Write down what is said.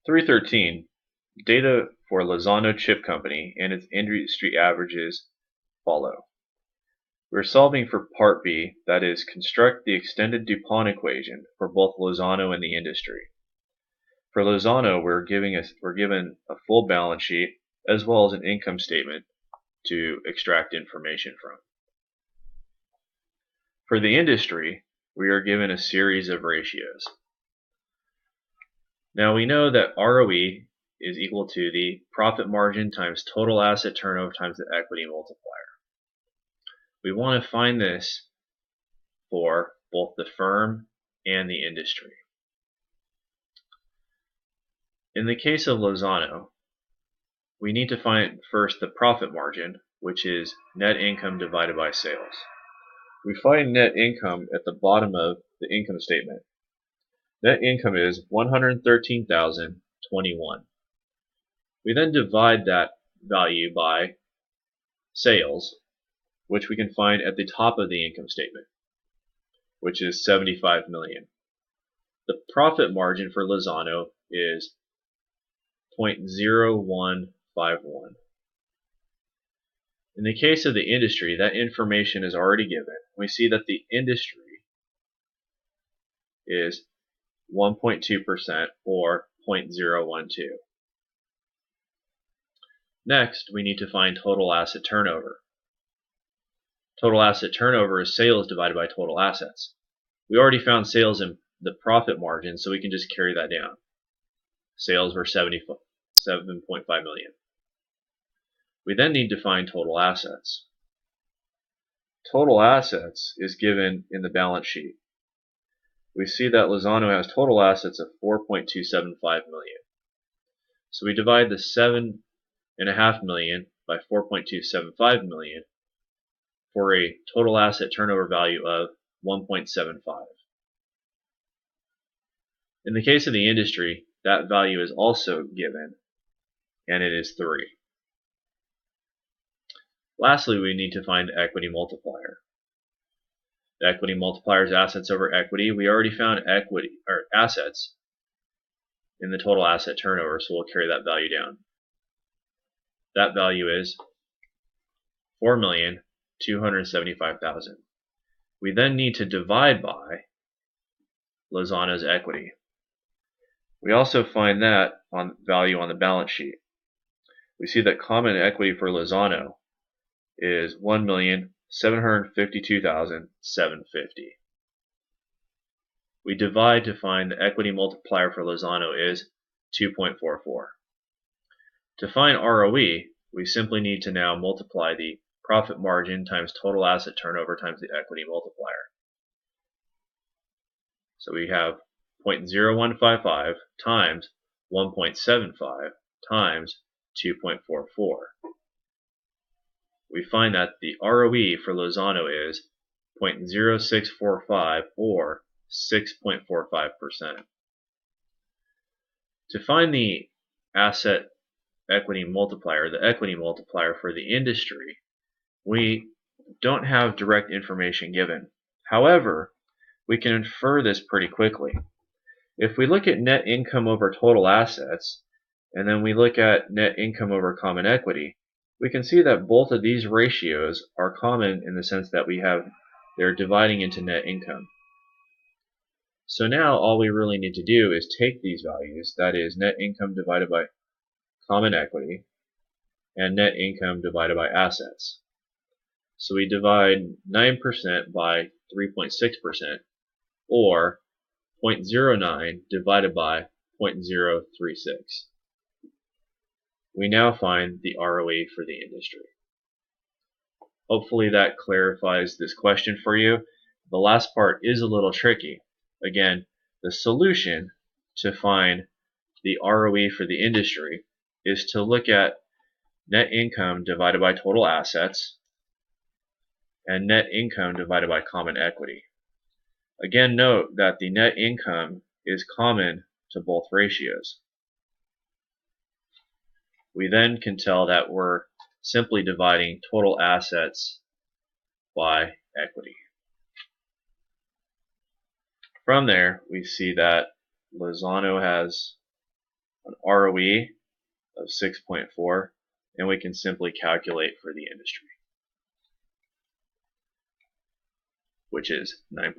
313. Data for Lozano Chip Company and its industry averages follow. We're solving for part B, that is, construct the extended DuPont equation for both Lozano and the industry. For Lozano, we're given a full balance sheet as well as an income statement to extract information from. For the industry, we are given a series of ratios. Now we know that ROE is equal to the profit margin times total asset turnover times the equity multiplier. We want to find this for both the firm and the industry. In the case of Lozano, we need to find first the profit margin, which is net income divided by sales. We find net income at the bottom of the income statement. Net income is $113,021. We then divide that value by sales, which we can find at the top of the income statement, which is $75 million. The profit margin for Lozano is 0.0151. In the case of the industry, that information is already given. We see that the industry is 1.2% or 0.012. Next, we need to find total asset turnover. Total asset turnover is sales divided by total assets. We already found sales in the profit margin, so we can just carry that down. Sales were $7.5 million. We then need to find total assets. Total assets is given in the balance sheet. We see that Lozano has total assets of $4.275 million. So we divide the $7.5 million by $4.275 million for a total asset turnover value of 1.75. In the case of the industry, that value is also given, and it is 3. Lastly, we need to find the equity multiplier. The equity multiplier is assets over equity. We already found equity or assets in the total asset turnover, so we'll carry that value down. That value is $4,275,000. We then need to divide by Lozano's equity. We also find that value on the balance sheet. We see that common equity for Lozano is $1,752,750. We divide to find the equity multiplier for Lozano is 2.44. To find ROE, we simply need to now multiply the profit margin times total asset turnover times the equity multiplier. So we have 0.0155 times 1.75 times 2.44. We find that the ROE for Lozano is 0.0645 or 6.45%. To find the asset equity multiplier, the equity multiplier for the industry, we don't have direct information given. However, we can infer this pretty quickly. If we look at net income over total assets, and then we look at net income over common equity, we can see that both of these ratios are common in the sense that they're dividing into net income. So now all we really need to do is take these values, that is net income divided by common equity and net income divided by assets. So we divide 9% by 3.6% or 0.09 divided by 0.036. We now find the ROE for the industry. Hopefully that clarifies this question for you. The last part is a little tricky. Again, the solution to find the ROE for the industry is to look at net income divided by total assets and net income divided by common equity. Again, note that the net income is common to both ratios. We then can tell that we're simply dividing total assets by equity. From there, we see that Lozano has an ROE of 6.4, and we can simply calculate for the industry, which is 9%.